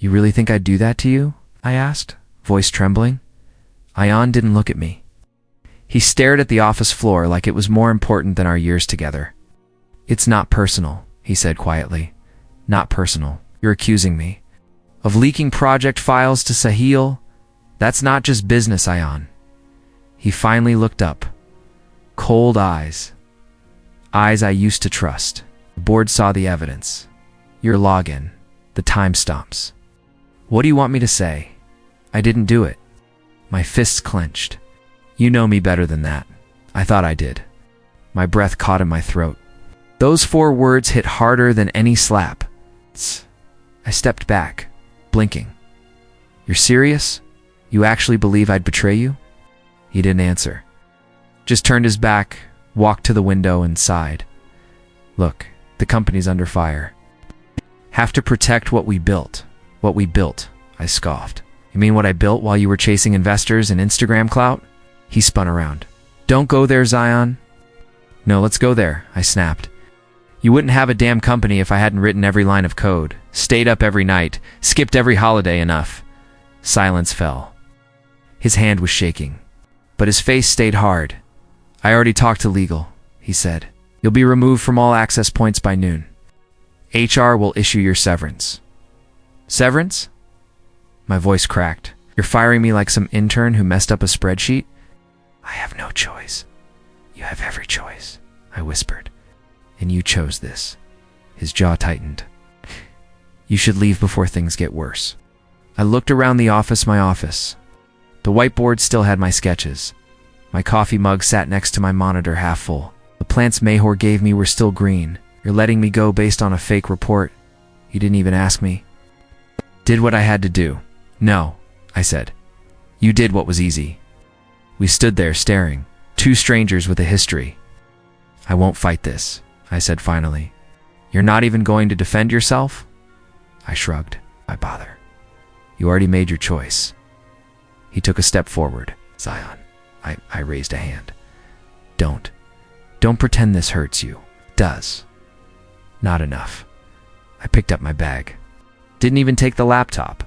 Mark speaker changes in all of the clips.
Speaker 1: You really think I'd do that to you? I asked, voice trembling. Ion didn't look at me. He stared at the office floor like it was more important than our years together. It's not personal, he said quietly. Not personal. You're accusing me of leaking project files to Sahil. That's not just business, Ion. He finally looked up. Cold eyes. Eyes I used to trust. The board saw the evidence. Your login. The timestamps. What do you want me to say? I didn't do it. My fists clenched. You know me better than that. I thought I did. My breath caught in my throat. Those 4 words hit harder than any slap. I stepped back, blinking. You're serious? You actually believe I'd betray you? He didn't answer. Just turned his back, walked to the window and sighed. Look, the company's under fire. Have to protect what we built. What we built, I scoffed. You mean what I built while you were chasing investors and Instagram clout? He spun around. Don't go there, Zion. No, let's go there, I snapped. You wouldn't have a damn company if I hadn't written every line of code, stayed up every night, skipped every holiday enough. Silence fell. His hand was shaking, but his face stayed hard. I already talked to legal, he said. You'll be removed from all access points by noon. HR will issue your severance. Severance? My voice cracked. You're firing me like some intern who messed up a spreadsheet? I have no choice. You have every choice, I whispered. And you chose this. His jaw tightened. You should leave before things get worse. I looked around the office, my office. The whiteboard still had my sketches. My coffee mug sat next to my monitor half full. The plants Mahor gave me were still green. You're letting me go based on a fake report. You didn't even ask me. Did what I had to do. No, I said. You did what was easy. We stood there staring. 2 strangers with a history. I won't fight this, I said finally. You're not even going to defend yourself? I shrugged. Why bother? You already made your choice. He took a step forward. Zion. I raised a hand. Don't pretend this hurts you. It does. Not enough. I picked up my bag. Didn't even take the laptop.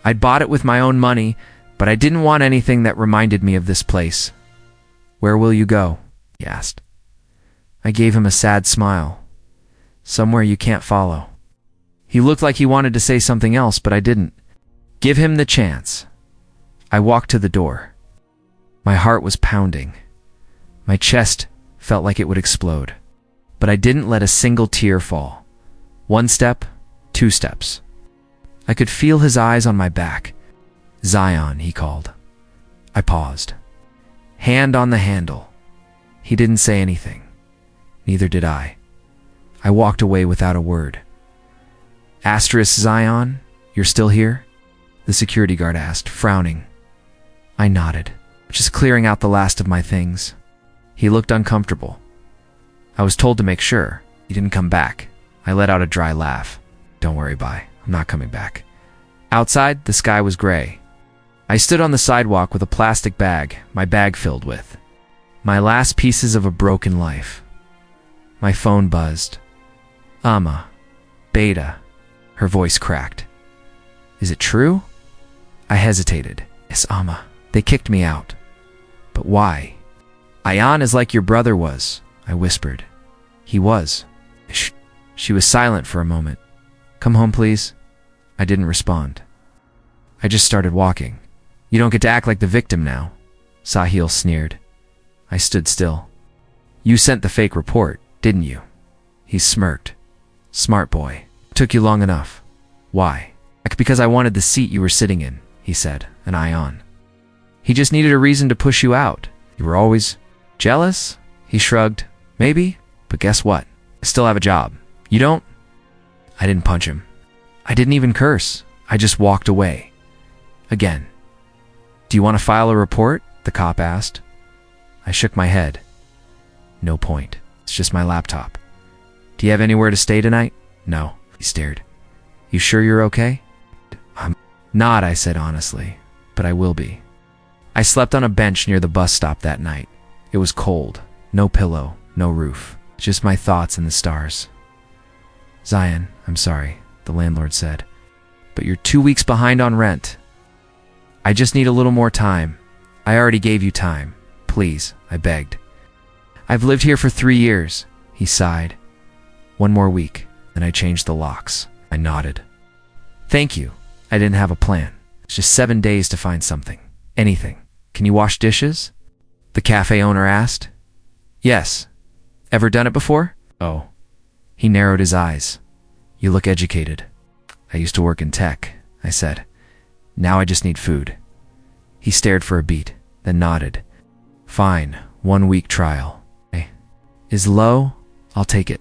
Speaker 1: I'd bought it with my own money, but I didn't want anything that reminded me of this place. Where will you go? He asked. I gave him a sad smile. Somewhere you can't follow. He looked like he wanted to say something else, but I didn't. Give him the chance. I walked to the door. My heart was pounding. My chest felt like it would explode. But I didn't let a single tear fall. 1 step, 2 steps. I could feel his eyes on my back. Zion, he called. I paused. Hand on the handle. He didn't say anything. Neither did I. I walked away without a word. Asterisk Zion, you're still here? The security guard asked, frowning. I nodded, just clearing out the last of my things. He looked uncomfortable. I was told to make sure. He didn't come back. I let out a dry laugh. Don't worry, bye. I'm not coming back. Outside, the sky was gray. I stood on the sidewalk with a plastic bag, my bag filled with my last pieces of a broken life. My phone buzzed. Amma. Beta. Her voice cracked. Is it true? I hesitated. Yes, Amma. They kicked me out. But why? Ion is like your brother was, I whispered. He was. Shh. She was silent for a moment. Come home, please. I didn't respond. I just started walking. You don't get to act like the victim now, Sahil sneered. I stood still. You sent the fake report, didn't you? He smirked. Smart boy. Took you long enough. Why? Because I wanted the seat you were sitting in, he said, an Ion. He just needed a reason to push you out. You were always jealous? He shrugged. Maybe, but guess what? I still have a job. You don't? I didn't punch him. I didn't even curse. I just walked away. Again. Do you want to file a report? The cop asked. I shook my head. No point. It's just my laptop. Do you have anywhere to stay tonight? No. He stared. You sure you're okay? I'm not, I said honestly, but I will be. I slept on a bench near the bus stop that night. It was cold. No pillow, no roof. Just my thoughts and the stars. Zion, I'm sorry, the landlord said. But you're 2 weeks behind on rent. I just need a little more time. I already gave you time. Please, I begged. I've lived here for 3 years, he sighed. 1 more week, then I changed the locks. I nodded. Thank you. I didn't have a plan. It's just 7 days to find something. Anything. Can you wash dishes? The cafe owner asked. Yes. Ever done it before? Oh. He narrowed his eyes. You look educated. I used to work in tech, I said. Now I just need food. He stared for a beat, then nodded. Fine, 1 week trial. Is low? I'll take it.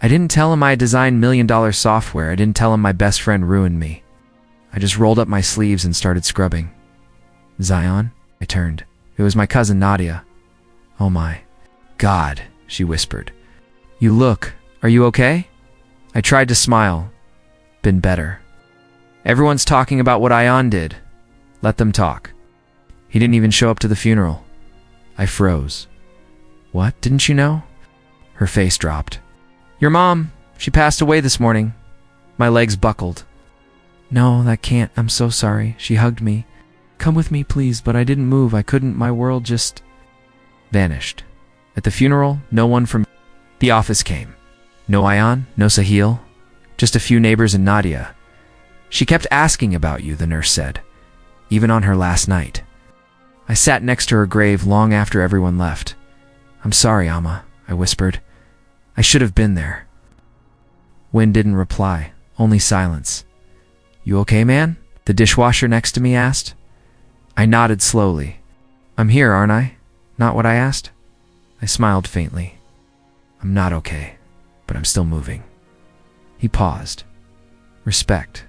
Speaker 1: I didn't tell him I designed $1 million software. I didn't tell him my best friend ruined me. I just rolled up my sleeves and started scrubbing. Zion? I turned. It was my cousin Nadia. Oh my God, she whispered. You look. Are you okay? I tried to smile. Been better. Everyone's talking about what Ion did. Let them talk. He didn't even show up to the funeral. I froze. What? Didn't you know? Her face dropped. Your mom. She passed away this morning. My legs buckled. No, that can't. I'm so sorry. She hugged me. Come with me, please, but I didn't move. I couldn't. My world just vanished. At the funeral, no one from the office came. No Ion, no Sahil, just a few neighbors and Nadia. She kept asking about you, the nurse said, even on her last night. I sat next to her grave long after everyone left. I'm sorry, Amma, I whispered. I should have been there. Wynn didn't reply, only silence. You okay, man? The dishwasher next to me asked. I nodded slowly. I'm here, aren't I? Not what I asked? I smiled faintly. I'm not okay, but I'm still moving. He paused. Respect.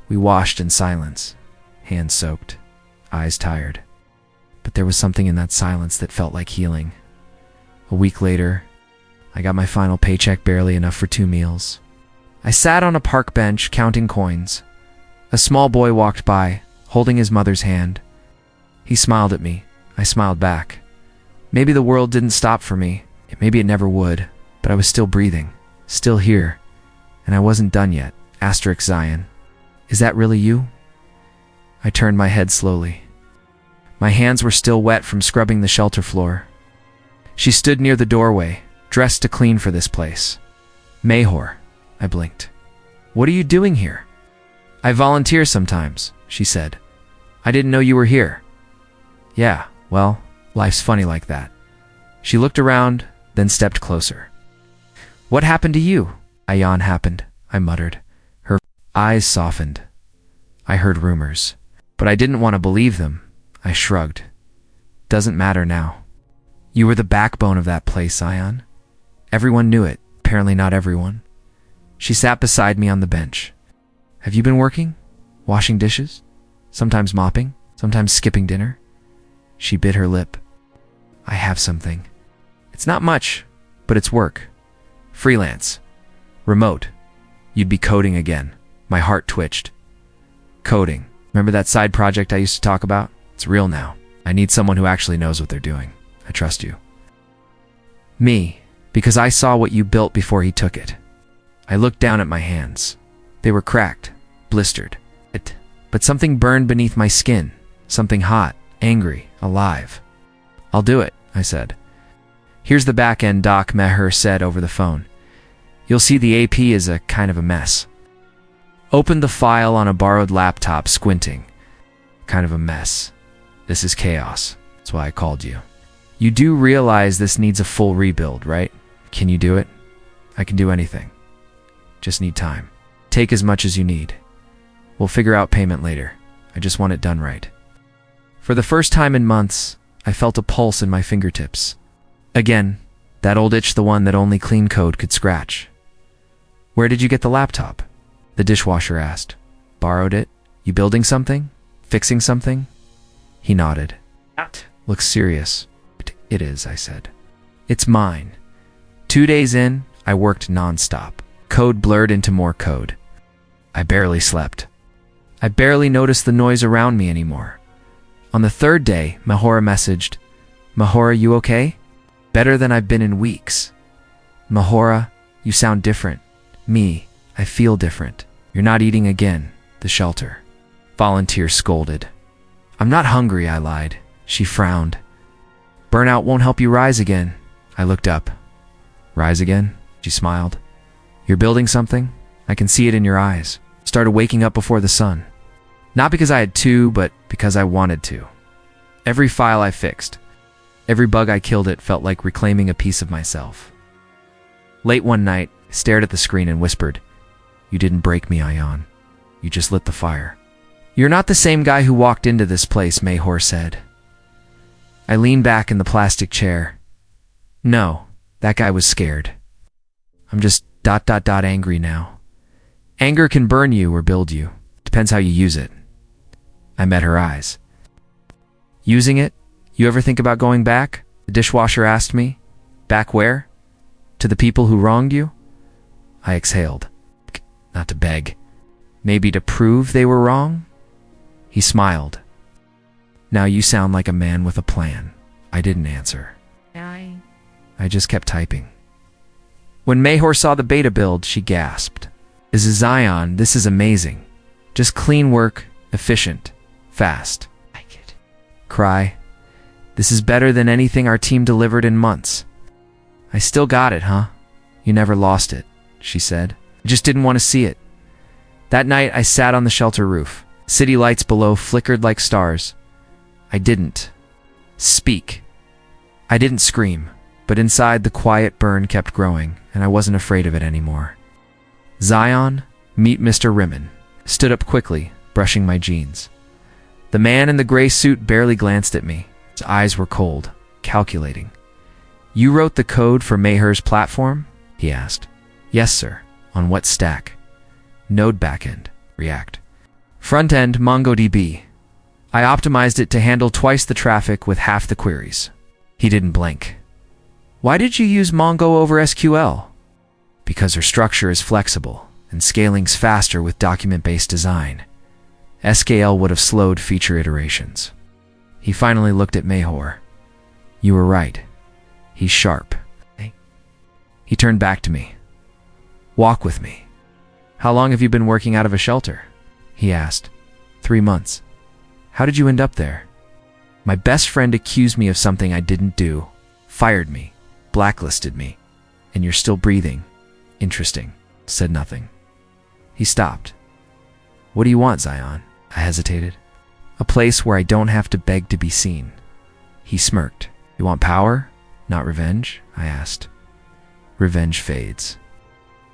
Speaker 1: We washed in silence, hands soaked, eyes tired. But there was something in that silence that felt like healing. A week later, I got my final paycheck, barely enough for 2 meals. I sat on a park bench counting coins. A small boy walked by, holding his mother's hand. He smiled at me. I smiled back. Maybe the world didn't stop for me. Maybe it never would. But I was still breathing, still here. And I wasn't done yet. Asterisk Zion. Is that really you? I turned my head slowly. My hands were still wet from scrubbing the shelter floor. She stood near the doorway, dressed to clean for this place. Mayhor, I blinked. What are you doing here? I volunteer sometimes, she said. I didn't know you were here. Yeah, well, life's funny like that. She looked around, then stepped closer. What happened to you? Ayan happened, I muttered. Her eyes softened. I heard rumors, but I didn't want to believe them. I shrugged. Doesn't matter now. You were the backbone of that place, Ayan. Everyone knew it, apparently not everyone. She sat beside me on the bench. Have you been working? Washing dishes? Sometimes mopping? Sometimes skipping dinner? She bit her lip. I have something. It's not much, but it's work. Freelance. Remote. You'd be coding again. My heart twitched. Coding. Remember that side project I used to talk about? It's real now. I need someone who actually knows what they're doing. I trust you. Me, because I saw what you built before he took it. I looked down at my hands. They were cracked, blistered. But something burned beneath my skin. Something hot, angry, alive. I'll do it, I said. Here's the back end, Doc, Meher said over the phone. You'll see the AP is a kind of a mess. Opened the file on a borrowed laptop, squinting. Kind of a mess. This is chaos. That's why I called you. You do realize this needs a full rebuild, right? Can you do it? I can do anything. Just need time. Take as much as you need. We'll figure out payment later. I just want it done right. For the first time in months, I felt a pulse in my fingertips. Again, that old itch, the one that only clean code could scratch. Where did you get the laptop? The dishwasher asked. Borrowed it? You building something? Fixing something? He nodded. Looks serious. It is, I said. It's mine. 2 days in, I worked non-stop. Code blurred into more code. I barely slept. I barely noticed the noise around me anymore. On the 3rd day, Mahora messaged, Mahora, you okay? Better than I've been in weeks. Mahora, you sound different. Me, I feel different. You're not eating again. The shelter. Volunteer scolded. I'm not hungry, I lied. She frowned. Burnout won't help you rise again. I looked up. Rise again? She smiled. You're building something? I can see it in your eyes. Started waking up before the sun. Not because I had to, but because I wanted to. Every file I fixed, every bug I killed, it felt like reclaiming a piece of myself. Late one night, I stared at the screen and whispered, You didn't break me, Ion. You just lit the fire. You're not the same guy who walked into this place, Mayhor said. I leaned back in the plastic chair. No, that guy was scared. I'm just ... angry now. Anger can burn you or build you. Depends how you use it. I met her eyes. Using it? You ever think about going back? The dishwasher asked me. Back where? To the people who wronged you? I exhaled. Not to beg. Maybe to prove they were wrong? He smiled. Now you sound like a man with a plan. I didn't answer. I just kept typing. When Mayhor saw the beta build, she gasped. This is Zion. This is amazing. Just clean work, efficient, fast. Like it. Cry. This is better than anything our team delivered in months. I still got it, huh? You never lost it, she said. I just didn't want to see it. That night, I sat on the shelter roof. City lights below flickered like stars. I didn't speak. I didn't scream, but inside the quiet burn kept growing, and I wasn't afraid of it anymore. Zion, meet Mr. Rimmon, stood up quickly, brushing my jeans. The man in the gray suit barely glanced at me. His eyes were cold, calculating. You wrote the code for Mayhor's platform? He asked. Yes, sir. On what stack? Node backend, React. Front-end, MongoDB. I optimized it to handle twice the traffic with half the queries. He didn't blink. Why did you use Mongo over SQL? Because her structure is flexible, and scaling's faster with document-based design. SQL would have slowed feature iterations. He finally looked at Mayhor. You were right. He's sharp. He turned back to me. Walk with me. How long have you been working out of a shelter? He asked. 3 months. How did you end up there? My best friend accused me of something I didn't do, fired me, blacklisted me, and you're still breathing. Interesting. Said nothing. He stopped. What do you want, Zion? I hesitated. A place where I don't have to beg to be seen. He smirked. You want power, not revenge? I asked. Revenge fades.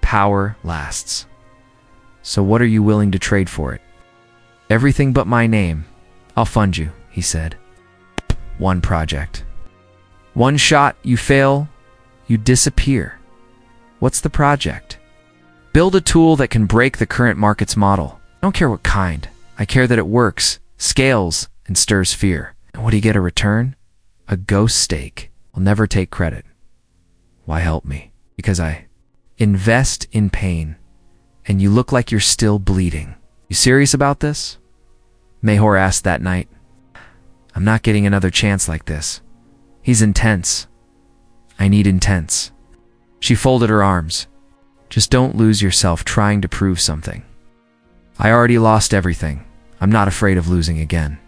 Speaker 1: Power lasts. So what are you willing to trade for it? Everything but my name. I'll fund you, he said. One project. One shot, you fail, you disappear. What's the project? Build a tool that can break the current market's model. I don't care what kind. I care that it works, scales, and stirs fear. And what do you get a return? A ghost stake. I'll never take credit. Why help me? Because I invest in pain, and you look like you're still bleeding. You serious about this? Mayhor asked that night. I'm not getting another chance like this. He's intense. I need intense. She folded her arms. Just don't lose yourself trying to prove something. I already lost everything. I'm not afraid of losing again.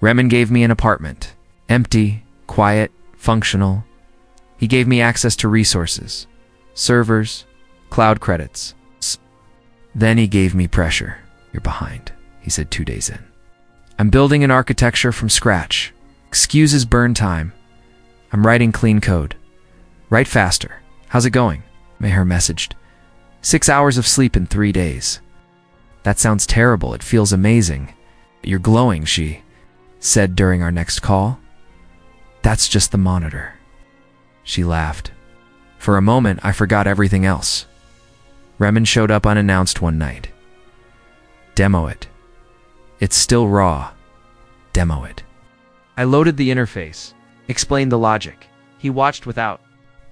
Speaker 1: Remen gave me an apartment. Empty, quiet, functional. He gave me access to resources. Servers, cloud credits. Then he gave me pressure. You're behind, he said 2 days in. I'm building an architecture from scratch. Excuses burn time. I'm writing clean code. Write faster. How's it going? Mayhor messaged. 6 hours of sleep in 3 days. That sounds terrible. It feels amazing. You're glowing, she said during our next call. That's just the monitor. She laughed. For a moment, I forgot everything else. Remen showed up unannounced one night. Demo it. It's still raw. Demo it. I loaded the interface, explained the logic. He watched without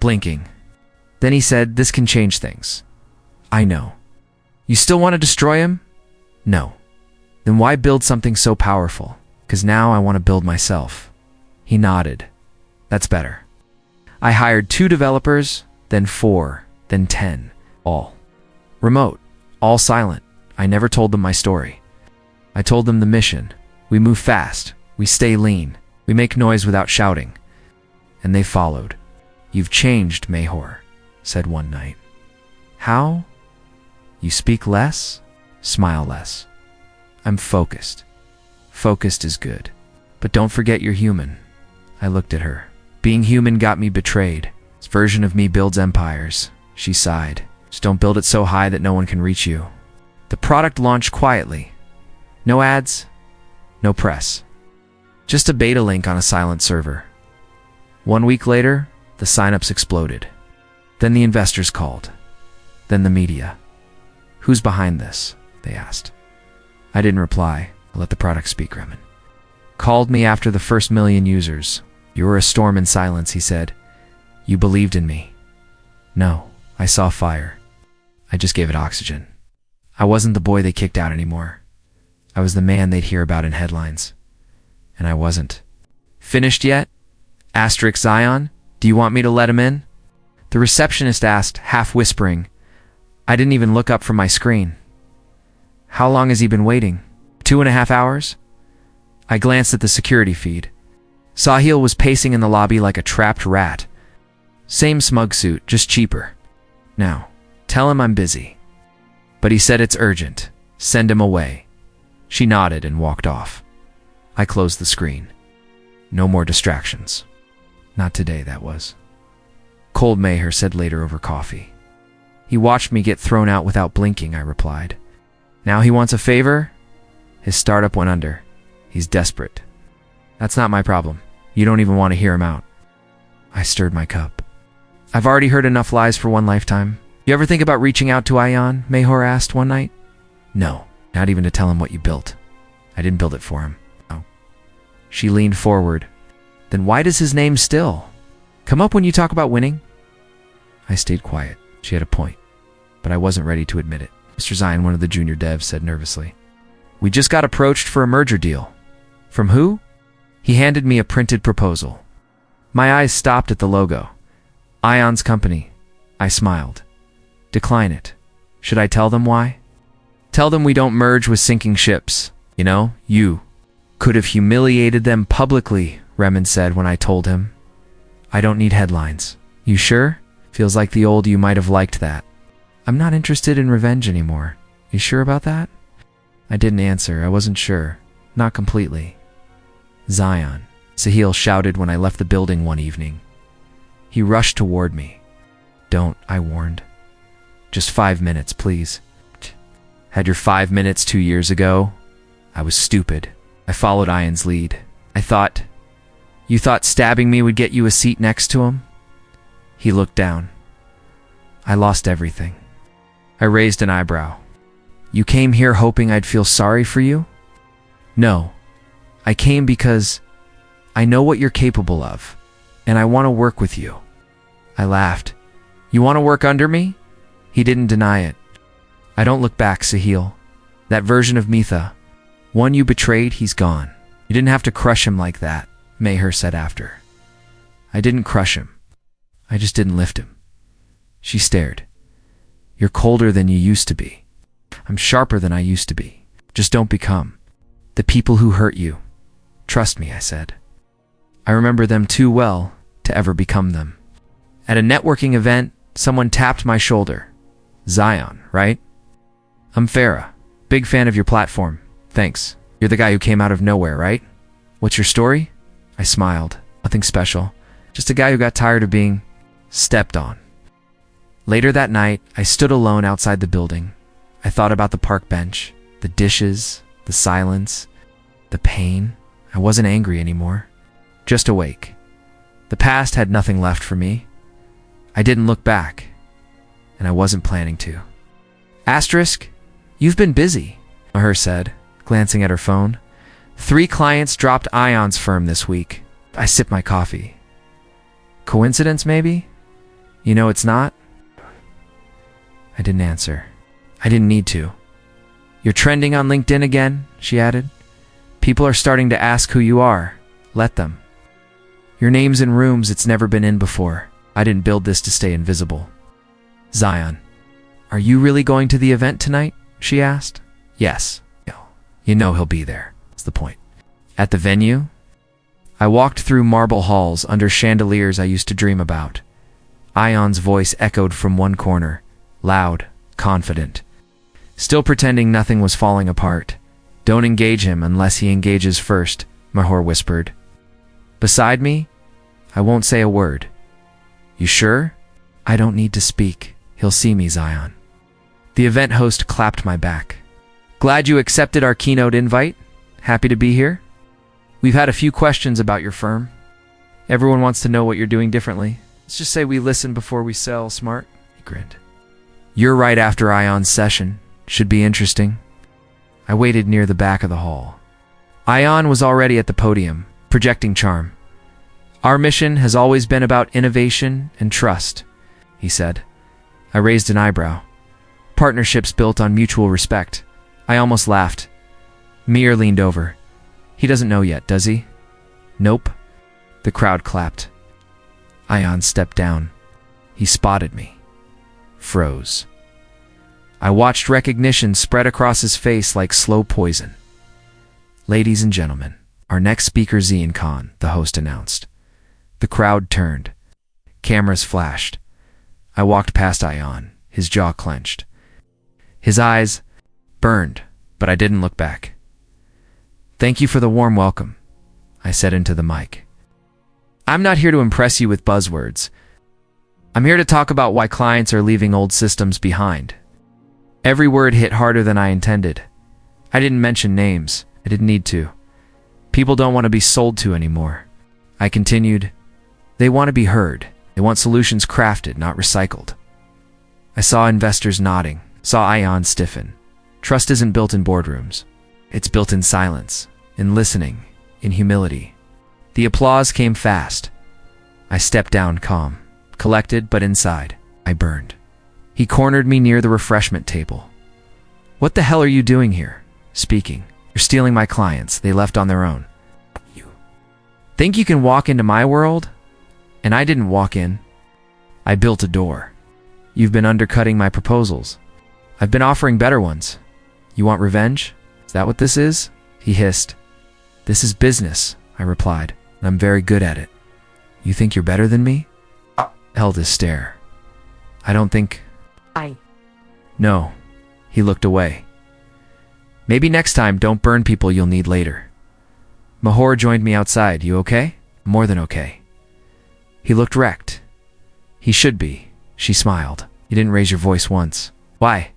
Speaker 1: blinking. Then he said, this can change things. I know. You still want to destroy him? No. Then why build something so powerful? Because now I want to build myself. He nodded. That's better. I hired 2 developers, then 4, then 10, all remote, all silent. I never told them my story. I told them the mission. We move fast. We stay lean. We make noise without shouting. And they followed. "You've changed, Mayhor," said one night. "How? You speak less? Smile less. I'm focused. Focused is good. But don't forget you're human." I looked at her. "Being human got me betrayed. This version of me builds empires." She sighed. "Just don't build it so high that no one can reach you." The product launched quietly. No ads, no press. Just a beta link on a silent server. 1 week later, the signups exploded. Then the investors called. Then the media. "Who's behind this?" they asked. I didn't reply. I let the product speak, Remen. Called me after the first 1,000,000 users. "You were a storm in silence," he said. "You believed in me." No, I saw fire. I just gave it oxygen. I wasn't the boy they kicked out anymore. I was the man they'd hear about in headlines. And I wasn't. "Finished yet? Asterisk Zion, do you want me to let him in?" The receptionist asked, half whispering. I didn't even look up from my screen. "How long has he been waiting? 2.5 hours?" I glanced at the security feed. Sahil was pacing in the lobby like a trapped rat. Same smug suit, just cheaper. "Now, tell him I'm busy." But he said it's urgent. Send him away. She nodded and walked off. I closed the screen. No more distractions. Not today, that was. Cold Maher said later over coffee. "He watched me get thrown out without blinking," I replied. "Now he wants a favor?" His startup went under. He's desperate. That's not my problem. You don't even want to hear him out. I stirred my cup. "I've already heard enough lies for one lifetime. You ever think about reaching out to Ayan?" Mayhor asked one night. "No, not even to tell him what you built. I didn't build it for him." Oh. She leaned forward. "Then why does his name still come up when you talk about winning?" I stayed quiet. She had a point, but I wasn't ready to admit it. Mr. Zion, one of the junior devs, said nervously, "We just got approached for a merger deal." "From who?" He handed me a printed proposal. My eyes stopped at the logo. Ion's company. I smiled. "Decline it. Should I tell them why?" "Tell them we don't merge with sinking ships. You know, you could have humiliated them publicly," Remen said when I told him. "I don't need headlines." "You sure? Feels like the old you might have liked that." "I'm not interested in revenge anymore." "You sure about that?" I didn't answer. I wasn't sure. Not completely. "Zion," Sahil shouted when I left the building one evening. He rushed toward me. "Don't," I warned. "Just 5 minutes, please." "Had your 5 minutes 2 years ago?" I was stupid. I followed Ian's lead. You thought stabbing me would get you a seat next to him?" He looked down. "I lost everything." I raised an eyebrow. "You came here hoping I'd feel sorry for you?" "No. I came because I know what you're capable of, and I want to work with you." I laughed. "You want to work under me?" He didn't deny it. "I don't look back, Sahil. That version of Mitha, one you betrayed, he's gone. You didn't have to crush him like that," Mayher said after. "I didn't crush him. I just didn't lift him." She stared. "You're colder than you used to be." "I'm sharper than I used to be. Just don't become the people who hurt you. Trust me," I said. I remember them too well to ever become them. At a networking event, someone tapped my shoulder. "Zion, right?" "I'm Farah. Big fan of your platform. Thanks. You're the guy who came out of nowhere, right? What's your story?" I smiled. "Nothing special. Just a guy who got tired of being stepped on." Later that night, I stood alone outside the building. I thought about the park bench, the dishes, the silence, the pain. I wasn't angry anymore. Just awake. The past had nothing left for me. I didn't look back, and I wasn't planning to. "Asterisk, you've been busy," Maher said, glancing at her phone. 3 clients dropped Ion's firm this week." I sipped my coffee. "Coincidence, maybe? You know it's not?" I didn't answer. I didn't need to. "You're trending on LinkedIn again," she added. "People are starting to ask who you are. Let them. Your name's in rooms it's never been in before. I didn't build this to stay invisible." "Zion, are you really going to the event tonight?" she asked. Yes. You know he'll be there. That's the point. At the venue? I walked through marble halls under chandeliers I used to dream about. Ion's voice echoed from one corner, loud, confident. Still pretending nothing was falling apart. Don't engage him unless he engages first, Mahor whispered. Beside me? I won't say a word. You sure? I don't need to speak. He'll see me, Zion. The event host clapped my back. Glad you accepted our keynote invite. Happy to be here. We've had a few questions about your firm. Everyone wants to know what you're doing differently. Let's just say we listen before we sell, smart. He grinned. You're right after Ion's session. Should be interesting. I waited near the back of the hall. Ion was already at the podium, projecting charm. Our mission has always been about innovation and trust, he said. I raised an eyebrow. Partnerships built on mutual respect. I almost laughed. Mir leaned over. He doesn't know yet, does he? Nope. The crowd clapped. Ion stepped down. He spotted me. Froze. I watched recognition spread across his face like slow poison. Ladies and gentlemen, our next speaker Zian Khan, the host announced. The crowd turned. Cameras flashed. I walked past Ion, his jaw clenched. His eyes burned, but I didn't look back. Thank you for the warm welcome, I said into the mic. I'm not here to impress you with buzzwords. I'm here to talk about why clients are leaving old systems behind. Every word hit harder than I intended. I didn't mention names. I didn't need to. People don't want to be sold to anymore. I continued. They want to be heard. They want solutions crafted, not recycled. I saw investors nodding, saw Ion stiffen. Trust isn't built in boardrooms. It's built in silence, in listening, in humility. The applause came fast. I stepped down calm, collected but inside. I burned. He cornered me near the refreshment table. What the hell are you doing here? Speaking. You're stealing my clients. They left on their own. You think you can walk into my world? And I didn't walk in. I built a door. You've been undercutting my proposals. I've been offering better ones. You want revenge? Is that what this is? He hissed. This is business, I replied, and I'm very good at it. You think you're better than me? Held his stare. I don't think... No. He looked away. Maybe next time don't burn people you'll need later. Mahor joined me outside. You okay? More than okay. He looked wrecked. He should be. She smiled. You didn't raise your voice once. Why?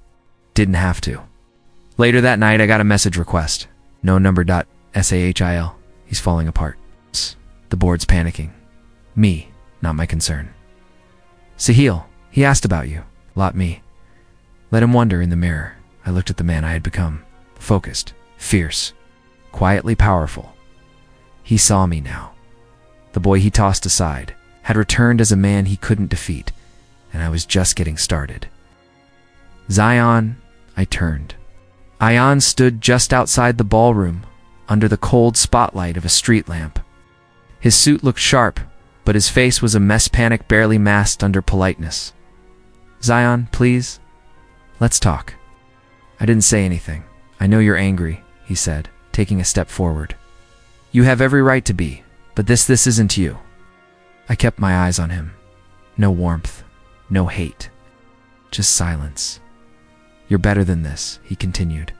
Speaker 1: Didn't have to. Later that night I got a message request. No number.sahil. He's falling apart. The board's panicking. Me, not my concern. Sahil, he asked about you. Lot me. Let him wonder in the mirror. I looked at the man I had become. Focused, fierce, quietly powerful. He saw me now. The boy he tossed aside had returned as a man he couldn't defeat, and I was just getting started. Zion, I turned. Ion stood just outside the ballroom, under the cold spotlight of a street lamp. His suit looked sharp, but his face was a mess panic barely masked under politeness. Zion, please, let's talk. I didn't say anything. I know you're angry, he said, taking a step forward. You have every right to be, but this isn't you. I kept my eyes on him. No warmth, no hate, just silence. You're better than this, he continued.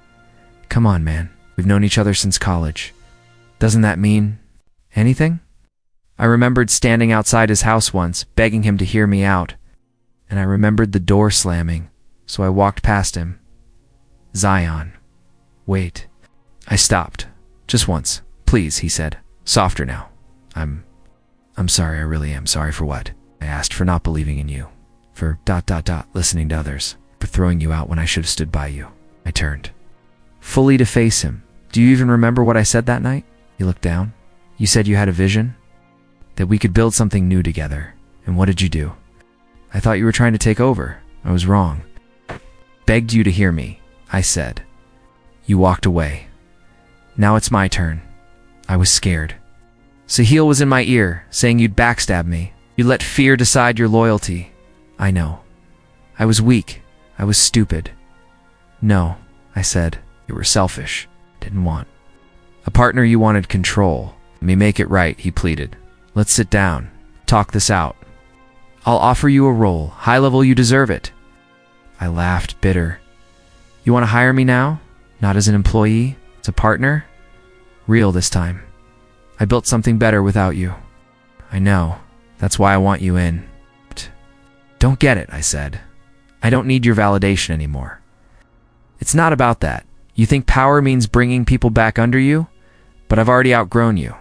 Speaker 1: Come on, man. We've known each other since college. Doesn't that mean anything? I remembered standing outside his house once, begging him to hear me out, and I remembered the door slamming, so I walked past him. Zion. Wait. I stopped. Just once. Please, he said. Softer now. I'm sorry, I really am. Sorry for what? I asked. For not believing in you. For ... listening to others. For throwing you out when I should have stood by you. I turned. Fully to face him. Do you even remember what I said that night? He looked down. You said you had a vision? That we could build something new together. And what did you do? I thought you were trying to take over. I was wrong. Begged you to hear me, I said. You walked away. Now it's my turn. I was scared. Sahil was in my ear, saying you'd backstab me. You let fear decide your loyalty. I know. I was weak. I was stupid. No, I said. You were selfish. Didn't want. A partner you wanted control. Let me make it right, he pleaded. Let's sit down. Talk this out. I'll offer you a role. High level, you deserve it. I laughed, bitter. You want to hire me now? Not as an employee? As a partner? Real this time. I built something better without you. I know. That's why I want you in. Don't get it, I said. I don't need your validation anymore. It's not about that. You think power means bringing people back under you? But I've already outgrown you.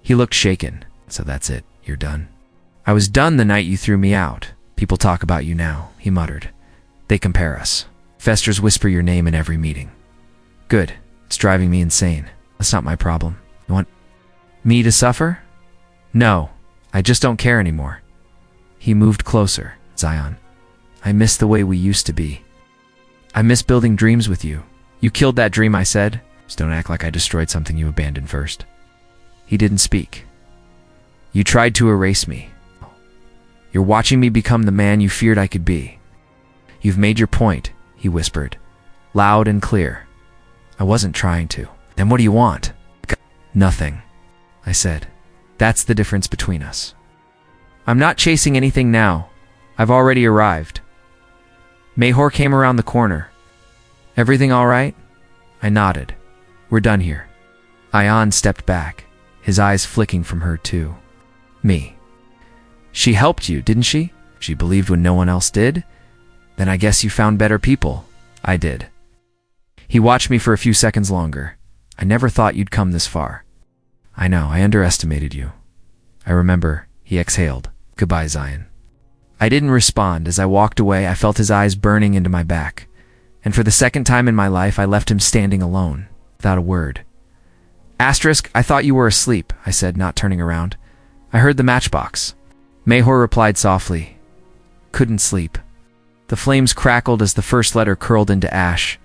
Speaker 1: He looked shaken. So that's it. You're done. I was done the night you threw me out. People talk about you now, he muttered. They compare us. Festers whisper your name in every meeting. Good. It's driving me insane. That's not my problem. You want me to suffer? No. I just don't care anymore. He moved closer. Zion. I miss the way we used to be. I miss building dreams with you. You killed that dream, I said. Just don't act like I destroyed something you abandoned first. He didn't speak. You tried to erase me. You're watching me become the man you feared I could be. You've made your point, he whispered, loud and clear. I wasn't trying to. Then what do you want? Nothing, I said. That's the difference between us. I'm not chasing anything now. I've already arrived. Mahor came around the corner. Everything all right? I nodded. We're done here. Ayan stepped back, his eyes flicking from her to me. She helped you, didn't she? She believed when no one else did? Then I guess you found better people. I did. He watched me for a few seconds longer. I never thought you'd come this far. I know, I underestimated you. I remember, he exhaled. Goodbye, Zion. I didn't respond. As I walked away, I felt his eyes burning into my back. And for the second time in my life, I left him standing alone, without a word. Asterisk, I thought you were asleep, I said, not turning around. I heard the matchbox. Mahor replied softly. Couldn't sleep. The flames crackled as the first letter curled into ash.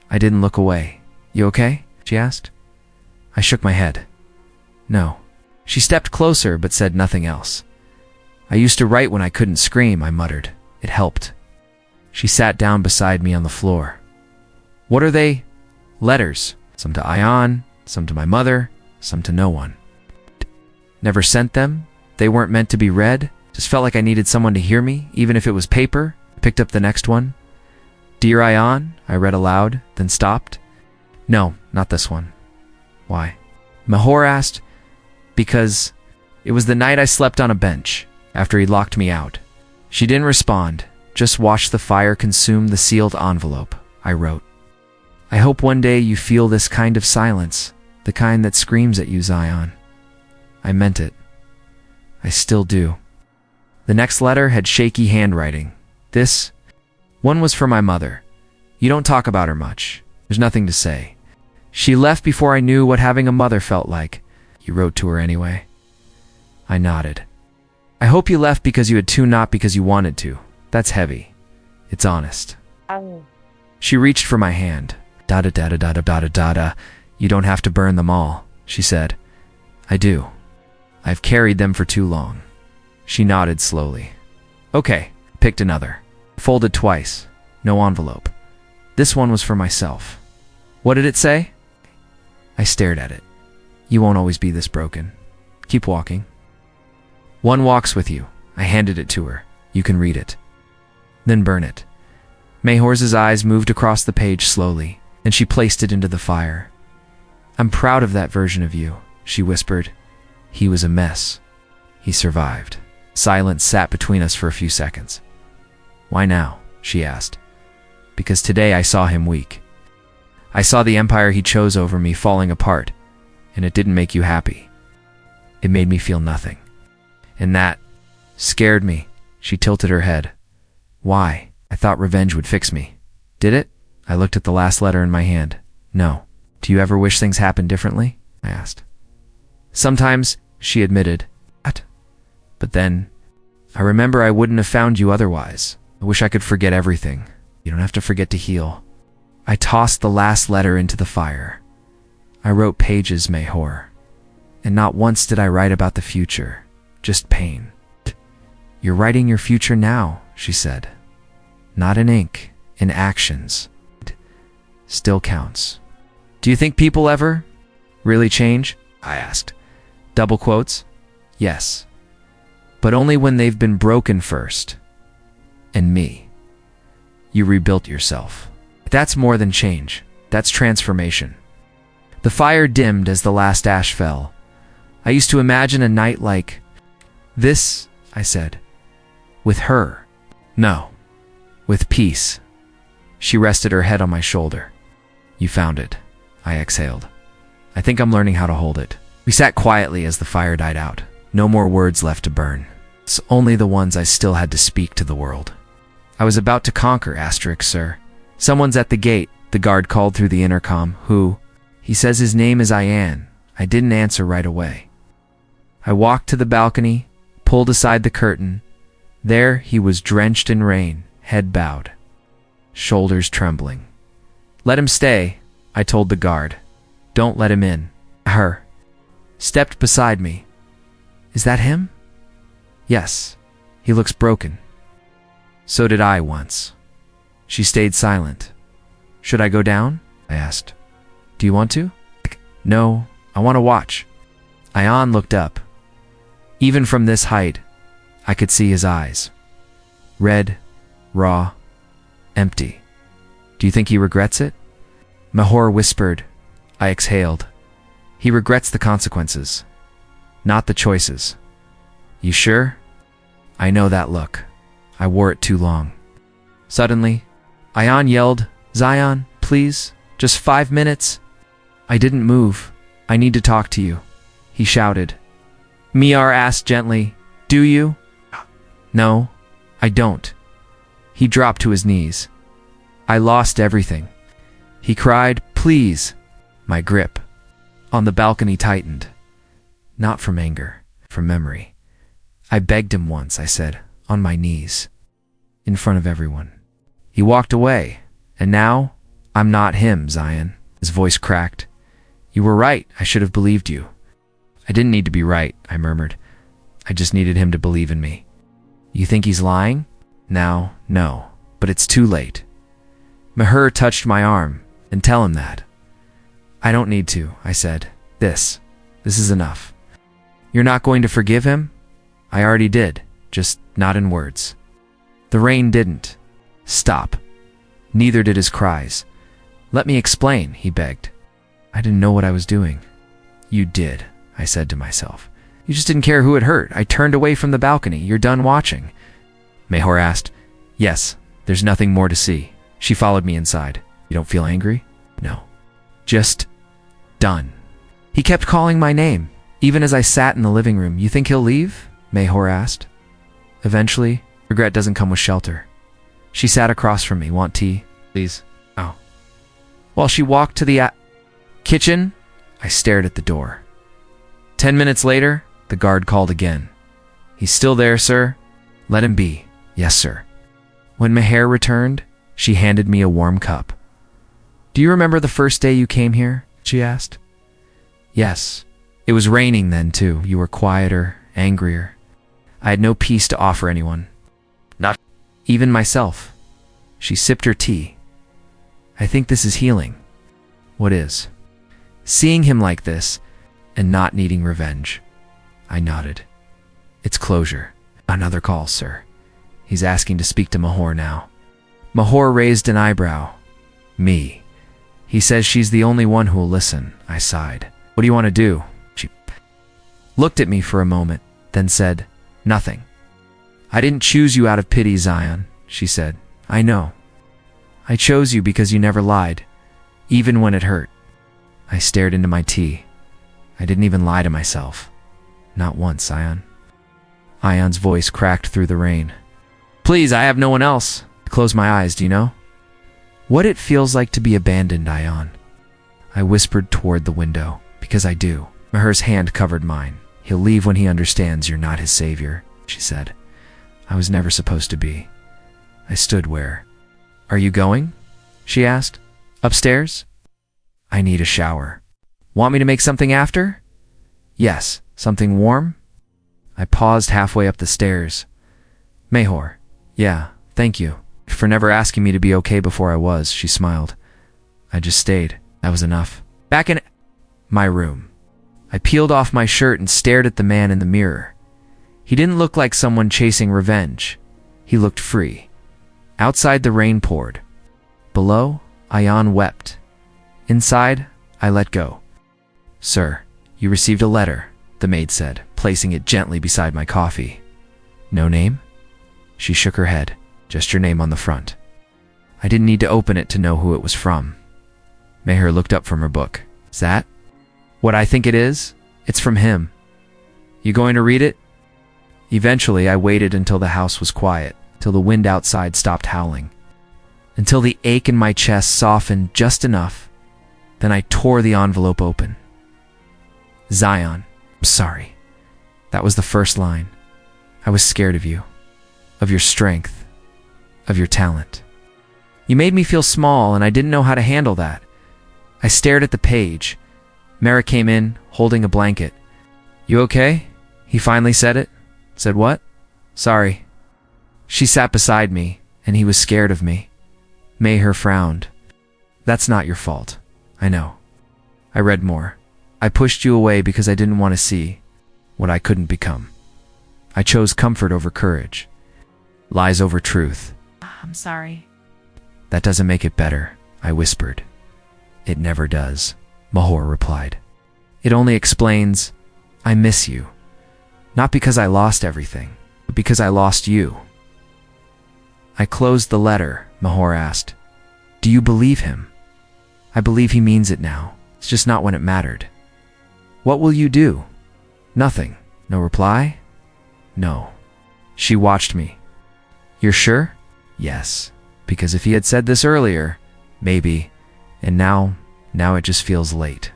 Speaker 1: I didn't look away. You okay? She asked. I shook my head. No. She stepped closer but said nothing else. I used to write when I couldn't scream, I muttered. It helped. She sat down beside me on the floor. What are they? Letters. Some to Ayan, some to my mother, some to no one. Never sent them. They weren't meant to be read. Just felt like I needed someone to hear me, even if it was paper. I picked up the next one. Dear Ayan, I read aloud, then stopped. No, not this one. Why? Mahor asked. Because it was the night I slept on a bench, after he locked me out. She didn't respond, just watched the fire consume the sealed envelope. I wrote. I hope one day you feel this kind of silence, the kind that screams at you, Zion. I meant it. I still do. The next letter had shaky handwriting. This one was for my mother. You don't talk about her much. There's nothing to say. She left before I knew what having a mother felt like. You wrote to her anyway. I nodded. I hope you left because you had to, not because you wanted to. That's heavy. It's honest. She reached for my hand. Da-da-da-da-da-da-da-da. You don't have to burn them all, she said. I do. I've carried them for too long. She nodded slowly. Okay, picked another. Folded twice. No envelope. This one was for myself. What did it say? I stared at it. You won't always be this broken. Keep walking. One walks with you. I handed it to her. You can read it. Then burn it. Mahor's eyes moved across the page slowly, and she placed it into the fire. I'm proud of that version of you, she whispered. He was a mess. He survived. Silence sat between us for a few seconds. Why now? She asked. Because today I saw him weak. I saw the empire he chose over me falling apart, and it didn't make you happy. It made me feel nothing. And that scared me. She tilted her head. Why? I thought revenge would fix me. Did it? I looked at the last letter in my hand. No. Do you ever wish things happened differently? I asked. Sometimes, she admitted. What? But then, I remember I wouldn't have found you otherwise. I wish I could forget everything. You don't have to forget to heal. I tossed the last letter into the fire. I wrote pages, Mahor. And not once did I write about the future. Just pain. You're writing your future now, she said. Not in ink, in actions. still counts. Do you think people ever really change? I asked. Double quotes. Yes. But only when they've been broken first. And me. You rebuilt yourself. That's more than change. That's transformation. The fire dimmed as the last ash fell. I used to imagine a night like this, I said. With her. No. With peace. She rested her head on my shoulder. You found it. I exhaled. I think I'm learning how to hold it. We sat quietly as the fire died out. No more words left to burn. It's only the ones I still had to speak to the world. I was about to conquer, sir. Someone's at the gate, the guard called through the intercom. Who? He says his name is Ian. I didn't answer right away. I walked to the balcony, pulled aside the curtain. There he was, drenched in rain, head bowed, shoulders trembling. Let him stay, I told the guard. Don't let him in. Her stepped beside me. Is that him? Yes. He looks broken. So did I once. She stayed silent. Should I go down? I asked. Do you want to? No, I want to watch. Ian looked up. Even from this height, I could see his eyes. Red, raw, empty. Do you think he regrets it? Mahor whispered. I exhaled. He regrets the consequences, not the choices. You sure? I know that look. I wore it too long. Suddenly, Ian yelled, Zion, please, just 5 minutes. I didn't move. I need to talk to you, he shouted. Miar asked gently, do you? No, I don't. He dropped to his knees. I lost everything. He cried, please. My grip on the balcony tightened. Not from anger, from memory. I begged him once, I said, on my knees, in front of everyone. He walked away, and now, I'm not him, Zion. His voice cracked. You were right, I should have believed you. I didn't need to be right, I murmured. I just needed him to believe in me. You think he's lying? Now, no, but it's too late. Mahur touched my arm, and tell him that. I don't need to, I said. This is enough. You're not going to forgive him? I already did, just not in words. The rain didn't stop. Neither did his cries. Let me explain, he begged. I didn't know what I was doing. You did, I said to myself. You just didn't care who it hurt. I turned away from the balcony. You're done watching. Mahor asked. Yes, there's nothing more to see. She followed me inside. You don't feel angry? No. Just done. He kept calling my name, even as I sat in the living room. You think he'll leave? Mahor asked. Eventually, regret doesn't come with shelter. She sat across from me. Want tea, please? Oh. While she walked to the kitchen, I stared at the door. 10 minutes later, the guard called again. He's still there, sir? Let him be. Yes, sir. When Mahar returned, she handed me a warm cup. Do you remember the first day you came here? She asked. Yes. It was raining then, too. You were quieter, angrier. I had no peace to offer anyone. Not even myself. She sipped her tea. I think this is healing. What is? Seeing him like this, and not needing revenge. I nodded. It's closure. Another call, sir. He's asking to speak to Mahor now. Mahor raised an eyebrow. Me. He says she's the only one who'll listen. I sighed. What do you want to do? She looked at me for a moment, then said, nothing. I didn't choose you out of pity, Zion, she said. I know. I chose you because you never lied, even when it hurt. I stared into my tea. I didn't even lie to myself. Not once, Ian. Ion's voice cracked through the rain. Please, I have no one else. Close my eyes, do you know? What it feels like to be abandoned, Ion. I whispered toward the window, because I do. Maher's hand covered mine. He'll leave when he understands you're not his savior, she said. I was never supposed to be. I stood where. Are you going? She asked. Upstairs? I need a shower. Want me to make something after? Yes, something warm? I paused halfway up the stairs. Mahor. Yeah, thank you. For never asking me to be okay before I was, she smiled. I just stayed. That was enough. Back in my room, I peeled off my shirt and stared at the man in the mirror. He didn't look like someone chasing revenge. He looked free. Outside, the rain poured. Below, Ayan wept. Inside, I let go. "Sir, you received a letter," the maid said, placing it gently beside my coffee. "No name?" She shook her head. "Just your name on the front." I didn't need to open it to know who it was from. Meher looked up from her book. "Is that what I think it is? It's from him. You going to read it?" Eventually, I waited until the house was quiet, till the wind outside stopped howling, until the ache in my chest softened just enough. Then I tore the envelope open. "Zion, I'm sorry." That was the first line. "I was scared of you, of your strength, of your talent. You made me feel small, and I didn't know how to handle that." I stared at the page. Mara came in, holding a blanket. "You okay?" He finally said it. Said what? "Sorry." She sat beside me, and he was scared of me. Meher frowned. "That's not your fault. I know." I read more. "I pushed you away because I didn't want to see what I couldn't become. I chose comfort over courage, lies over truth."
Speaker 2: "I'm sorry."
Speaker 1: "That doesn't make it better," I whispered. "It never does," Mahor replied. "It only explains I miss you. Not because I lost everything, but because I lost you." I closed the letter. Mahor asked, "Do you believe him?" "I believe he means it now. It's just not when it mattered." "What will you do?" "Nothing." "No reply?" "No." She watched me. "You're sure?" "Yes. Because if he had said this earlier, maybe. And now it just feels late."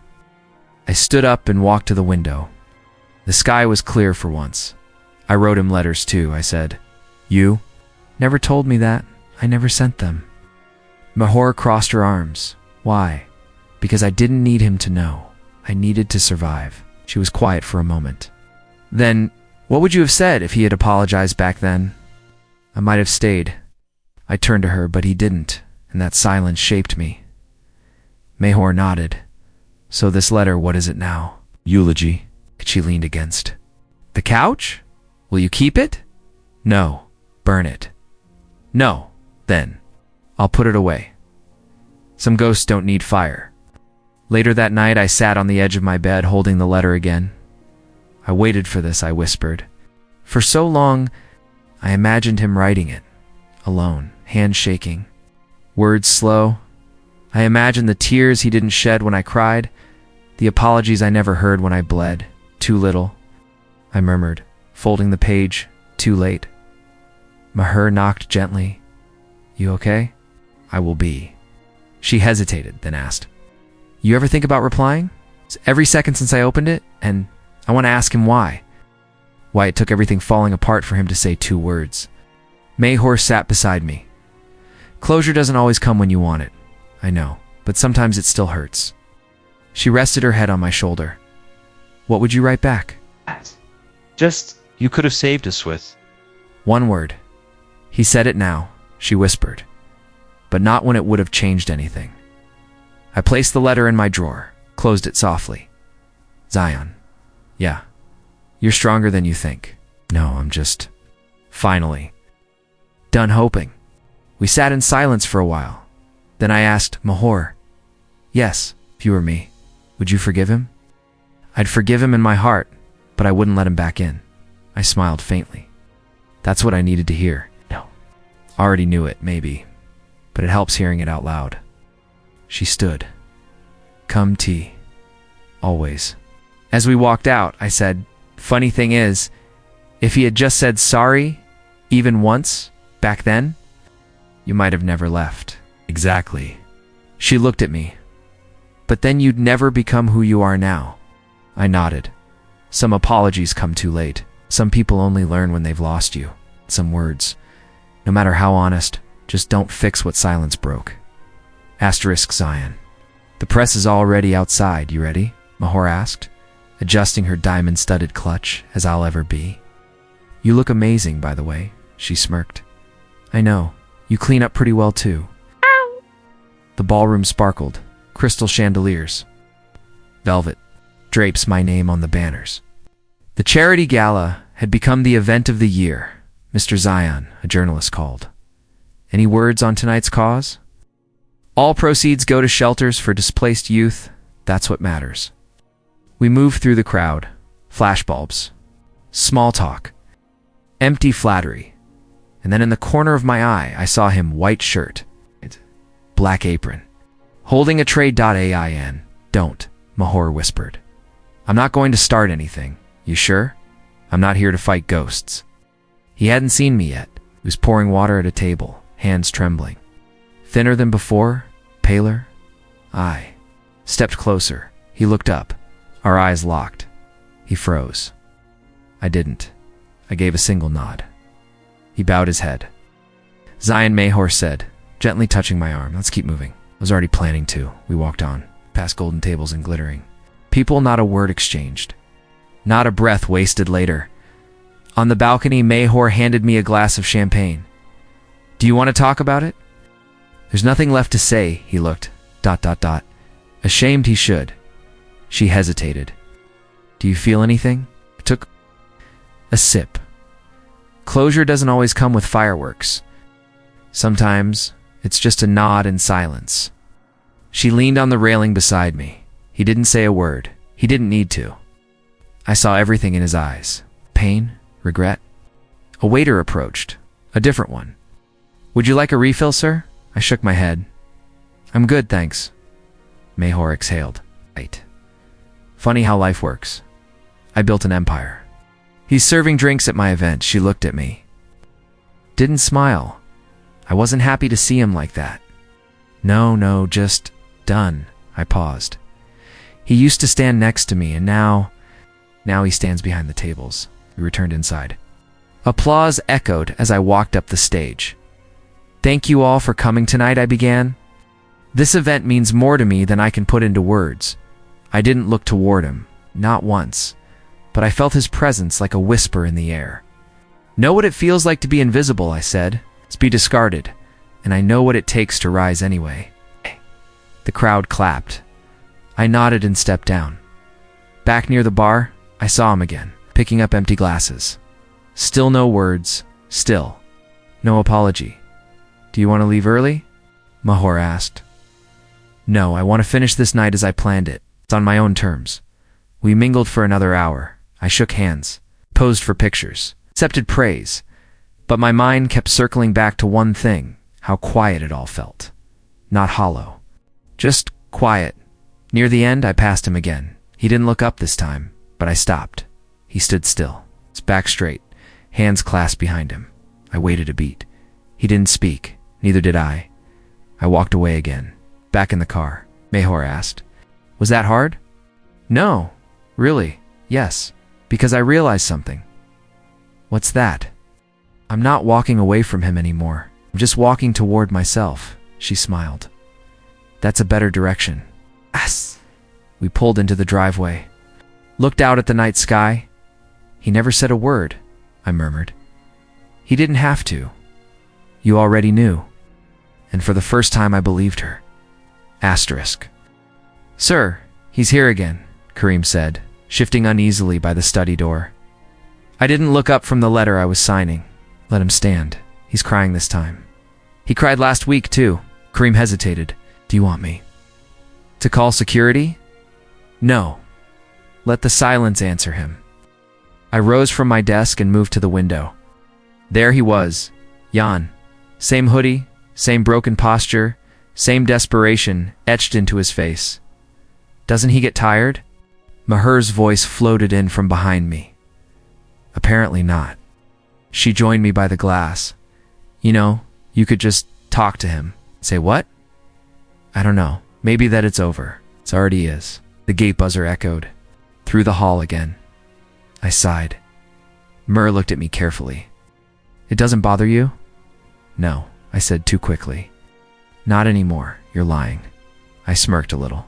Speaker 1: I stood up and walked to the window. The sky was clear for once. "I wrote him letters too," I said. "You?" "Never told me that. I never sent them." Mahor crossed her arms. "Why?" "Because I didn't need him to know. I needed to survive." She was quiet for a moment. "Then, what would you have said if he had apologized back then?" "I might have stayed." I turned to her, but he didn't, and that silence shaped me. Mahor nodded. "So this letter, what is it now?" "Eulogy." She leaned against the couch. "Will you keep it?" "No." "Burn it." "No." "Then I'll put it away. Some ghosts don't need fire." Later that night, I sat on the edge of my bed holding the letter again. "I waited for this," I whispered. "For so long, I imagined him writing it, alone, hands shaking, words slow. I imagined the tears he didn't shed when I cried, the apologies I never heard when I bled. Too little," I murmured, folding the page. "Too late." Mahur knocked gently. "You okay?" "I will be." She hesitated, then asked, "You ever think about replying?" "It's every second since I opened it, and I want to ask him why." Why it took everything falling apart for him to say 2 words. Mahor sat beside me. "Closure doesn't always come when you want it. I know, but sometimes it still hurts." She rested her head on my shoulder. "What would you write back?"
Speaker 3: Just, you could have saved us with.
Speaker 1: 1 word. He said it now, she whispered, but not when it would have changed anything. I placed the letter in my drawer, closed it softly. "Zion. Yeah. You're stronger than you think." "No, I'm just..." Finally. Done hoping. We sat in silence for a while. Then I asked Mahor, "Yes, if you were me, would you forgive him?" "I'd forgive him in my heart, but I wouldn't let him back in." I smiled faintly. That's what I needed to hear. No. Already knew it, maybe, but it helps hearing it out loud. She stood. "Come tea. Always." As we walked out, I said, "Funny thing is, if he had just said sorry, even once, back then, you might have never left." "Exactly." She looked at me. "But then you'd never become who you are now." I nodded. "Some apologies come too late. Some people only learn when they've lost you. Some words, no matter how honest, just don't fix what silence broke." Asterisk Zion. "The press is already outside. You ready?" Mahor asked, adjusting her diamond-studded clutch, as I'll ever be. "You look amazing, by the way," she smirked. "I know. You clean up pretty well, too."
Speaker 2: Ow!
Speaker 1: The ballroom sparkled. crystal chandeliers. Velvet drapes my name on the banners. The charity gala had become the event of the year. Mr. Zion, a journalist, called. Any words on tonight's cause? All proceeds go to shelters for displaced youth. That's what matters. We moved through the crowd. Flashbulbs. Small talk. Empty flattery. And then in the corner of my eye, I saw him, white shirt. Black apron. Holding a tray.ain. Don't, Mahor whispered. I'm not going to start anything. You sure? I'm not here to fight ghosts. He hadn't seen me yet. He was pouring water at a table, hands trembling. Thinner than before, paler. I stepped closer. He looked up. Our eyes locked. He froze. I didn't. I gave a single nod. He bowed his head. Zion Mahor said, gently touching my arm, let's keep moving. I was already planning to. We walked on, past golden tables and glittering. People, not a word exchanged. Not a breath wasted later. On the balcony, Mahor handed me a glass of champagne. Do you want to talk about it? There's nothing left to say, he looked. ... Ashamed he should. She hesitated. Do you feel anything? I took a sip. Closure doesn't always come with fireworks. Sometimes it's just a nod in silence. She leaned on the railing beside me. He didn't say a word. He didn't need to. I saw everything in his eyes. Pain, regret. A waiter approached. A different one. Would you like a refill, sir? I shook my head. I'm good, thanks. Mahor exhaled. Right. Funny how life works. I built an empire. He's serving drinks at my event. She looked at me. Didn't smile. I wasn't happy to see him like that. No, just done. I paused. He used to stand next to me, and now he stands behind the tables. We returned inside. Applause echoed as I walked up the stage. Thank you all for coming tonight, I began. This event means more to me than I can put into words. I didn't look toward him, not once, but I felt his presence like a whisper in the air. Know what it feels like to be invisible, I said. It's be discarded, and I know what it takes to rise anyway. The crowd clapped. I nodded and stepped down. Back near the bar, I saw him again, picking up empty glasses. Still no words, still. No apology. Do you want to leave early? Mahor asked. No, I want to finish this night as I planned it. It's on my own terms. We mingled for another hour. I shook hands, posed for pictures, accepted praise. But my mind kept circling back to one thing, how quiet it all felt. Not hollow. Just quiet. Near the end, I passed him again. He didn't look up this time, but I stopped. He stood still, his back straight, hands clasped behind him. I waited a beat. He didn't speak, neither did I. I walked away again. Back in the car, Mahor asked, was that hard? No, really, yes, because I realized something. What's that? I'm not walking away from him anymore. I'm just walking toward myself, she smiled. That's a better direction. Yes. We pulled into the driveway, looked out at the night sky. He never said a word, I murmured. He didn't have to. You already knew. And for the first time I believed her. Asterisk. Sir, he's here again, Kareem said, shifting uneasily by the study door. I didn't look up from the letter I was signing. Let him stand. He's crying this time. He cried last week, too. Kareem hesitated. Do you want me to call security? No. Let the silence answer him. I rose from my desk and moved to the window. There he was, Jan. Same hoodie, same broken posture, same desperation etched into his face. Doesn't he get tired? Maher's voice floated in from behind me. Apparently not. She joined me by the glass. You know, you could just talk to him. Say what? I don't know. Maybe that it's over. It already is. The gate buzzer echoed. Through the hall again. I sighed. Mer looked at me carefully. It doesn't bother you? No, I said too quickly. Not anymore. You're lying. I smirked a little.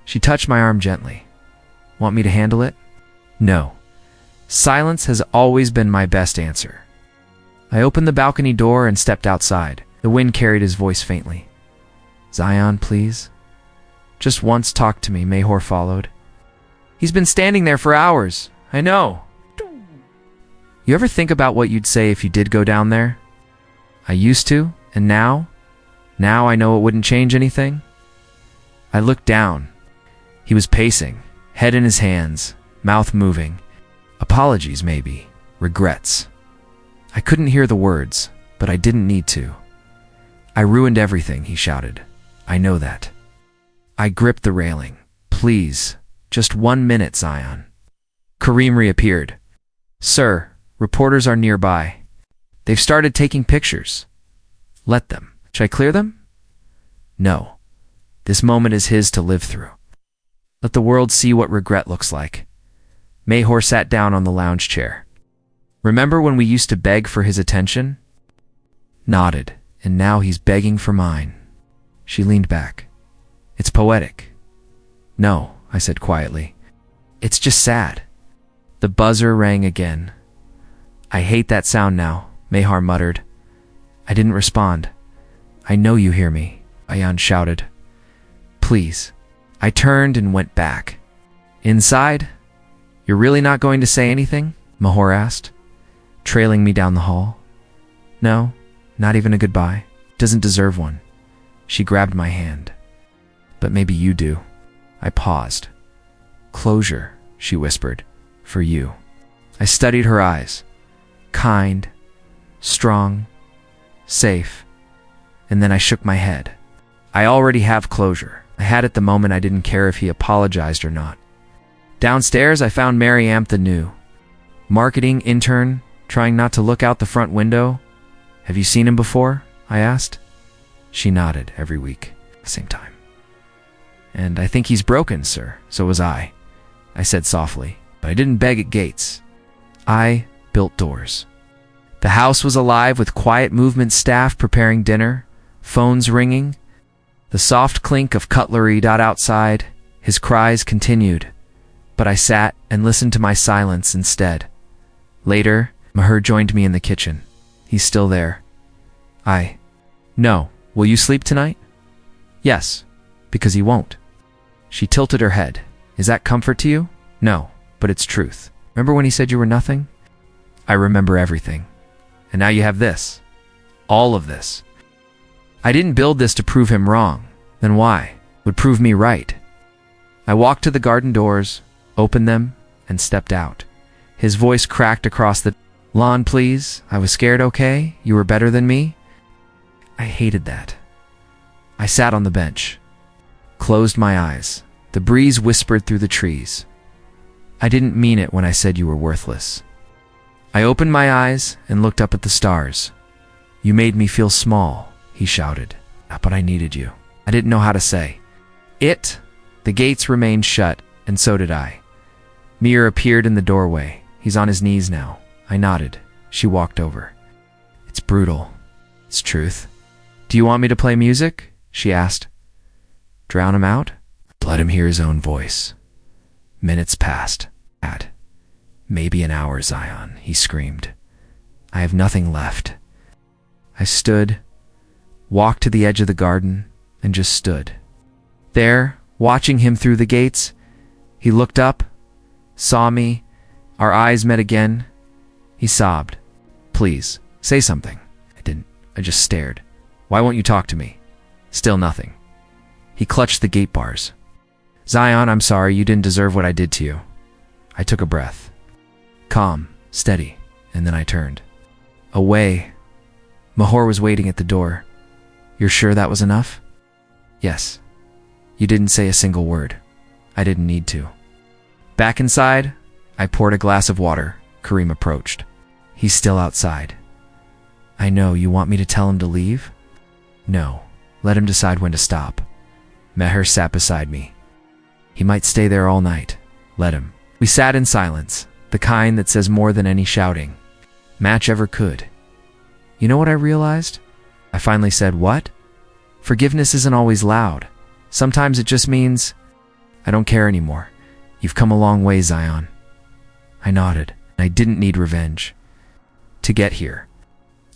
Speaker 1: She touched my arm gently. Want me to handle it? No. Silence has always been my best answer. I opened the balcony door and stepped outside. The wind carried his voice faintly. Zion, please? Just once talk to me, Mahor followed. He's been standing there for hours. I know. You ever think about what you'd say if you did go down there? I used to, and now? Now I know it wouldn't change anything. I looked down. He was pacing, head in his hands, mouth moving. Apologies, maybe. Regrets. I couldn't hear the words, but I didn't need to. I ruined everything, he shouted. I know that. I gripped the railing. Please, just 1 minute, Zion. Kareem reappeared. Sir, reporters are nearby. They've started taking pictures. Let them. Should I clear them? No. This moment is his to live through. Let the world see what regret looks like. Mahor sat down on the lounge chair. Remember when we used to beg for his attention? Nodded, and now he's begging for mine. She leaned back. It's poetic. No, I said quietly. It's just sad. The buzzer rang again. I hate that sound now, Mahar muttered. I didn't respond. I know you hear me, Ayan shouted. Please. I turned and went back. Inside? You're really not going to say anything? Mahor asked, trailing me down the hall. No, not even a goodbye. Doesn't deserve one. She grabbed my hand. But maybe you do. I paused. Closure, she whispered, for you. I studied her eyes. Kind, strong, safe. And then I shook my head. I already have closure. I had it the moment I didn't care if he apologized or not. Downstairs, I found Mary Amp, the new marketing intern, trying not to look out the front window. Have you seen him before? I asked. She nodded every week, same time. And I think he's broken, sir. So was I said softly, but I didn't beg at gates. I built doors. The house was alive with quiet movement staff preparing dinner, phones ringing, the soft clink of cutlery outside. His cries continued, but I sat and listened to my silence instead. Later, Maher joined me in the kitchen. He's still there. No. Will you sleep tonight? Yes, because he won't. She tilted her head. Is that comfort to you? No, but it's truth. Remember when he said you were nothing? I remember everything. And now you have this. All of this. I didn't build this to prove him wrong. Then why? It would prove me right. I walked to the garden doors, opened them, and stepped out. His voice cracked across the lawn. Please, I was scared, okay? You were better than me? I hated that. I sat on the bench, closed my eyes. The breeze whispered through the trees. I didn't mean it when I said you were worthless. I opened my eyes and looked up at the stars. You made me feel small, he shouted. But I needed you. I didn't know how to say it. The gates remained shut, and so did I. Mir appeared in the doorway. He's on his knees now. I nodded. She walked over. It's brutal. It's truth. Do you want me to play music? She asked. Drown him out? Let him hear his own voice. Minutes passed. Maybe an hour, Zion, he screamed. I have nothing left. I stood, walked to the edge of the garden, and just stood. There, watching him through the gates, he looked up, saw me, our eyes met again. He sobbed. Please, say something. I didn't. I just stared. Why won't you talk to me? Still nothing. He clutched the gate bars. Zion, I'm sorry, you didn't deserve what I did to you. I took a breath. Calm, steady, and then I turned. Away. Mahor was waiting at the door. You're sure that was enough? Yes. You didn't say a single word. I didn't need to. Back inside, I poured a glass of water. Kareem approached. He's still outside. I know, you want me to tell him to leave? No, let him decide when to stop. Meher sat beside me. He might stay there all night. Let him. We sat in silence, the kind that says more than any shouting. Match ever could. You know what I realized? I finally said, what? Forgiveness isn't always loud. Sometimes it just means, I don't care anymore. You've come a long way, Zion. I nodded. I didn't need revenge to get here.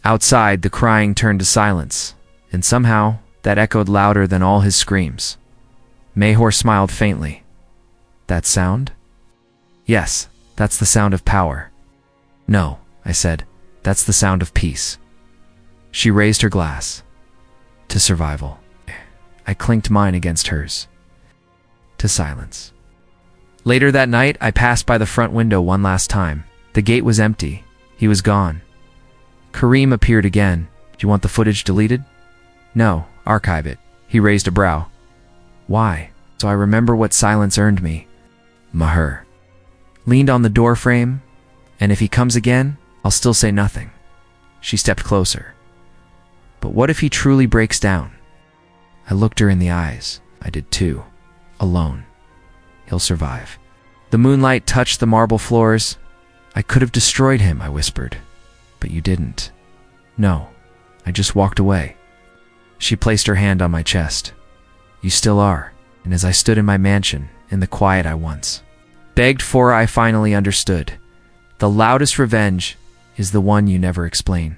Speaker 1: Outside, the crying turned to silence, and somehow that echoed louder than all his screams. Mahor smiled faintly. That sound? Yes, that's the sound of power. No, I said, that's the sound of peace. She raised her glass. To survival. I clinked mine against hers. To silence. Later that night, I passed by the front window one last time. The gate was empty. He was gone. Kareem appeared again. Do you want the footage deleted? No, archive it. He raised a brow. Why? So I remember what silence earned me. Mahur. Leaned on the door frame, and if he comes again, I'll still say nothing. She stepped closer. But what if he truly breaks down? I looked her in the eyes. I did too. Alone. He'll survive. The moonlight touched the marble floors. I could have destroyed him, I whispered. But you didn't. No, I just walked away. She placed her hand on my chest. You still are. And as I stood in my mansion, in the quiet I once begged for, I finally understood. The loudest revenge is the one you never explain.